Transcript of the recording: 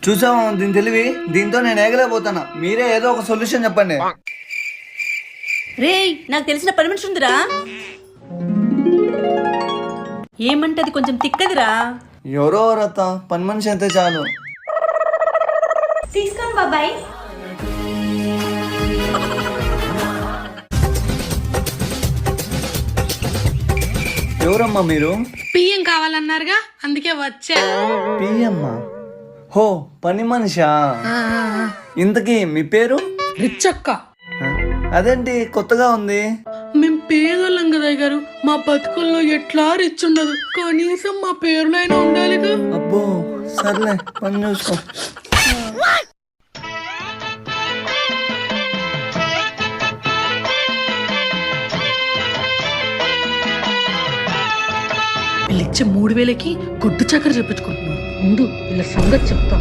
చూసాము దీని తెలివి. దీంతో నేను ఏగలేకపోతాను. మీరే ఏదో ఒక సొల్యూషన్ చెప్పండి. రేయ్, నాకు తెలిసిన పని మనిషి ఉందిరా. ఏమంటే అది కొంచెం తిక్కదిరా. ఎవరో రత్త పని మనిషి అయితే చాలు. తీసుకోండి బాబాయ్. ఎవరమ్మా మీరు? పియ్యం కావాలన్నారుగా, అందుకే వచ్చా. పియమ్మా? హో, పని మనిషా. ఇంతకీ మీ పేరు? రిచ్చక్క. అదేంటి కొత్తగా ఉంది? మేం పేదోళ్ళం కదా గారు, మా బతుకుల్లో ఎట్లా రిచ్ ఉండదు, కనీసం మా పేరులైనా ఉండాలిగా. అబ్బో సర్లే, పని చూసుకో. వీళ్ళిచ్చే 3000కి గుడ్డు చక్కెర చెప్పించుకుంటున్నారు. ముందు వీళ్ళ సంగతి చెప్తా.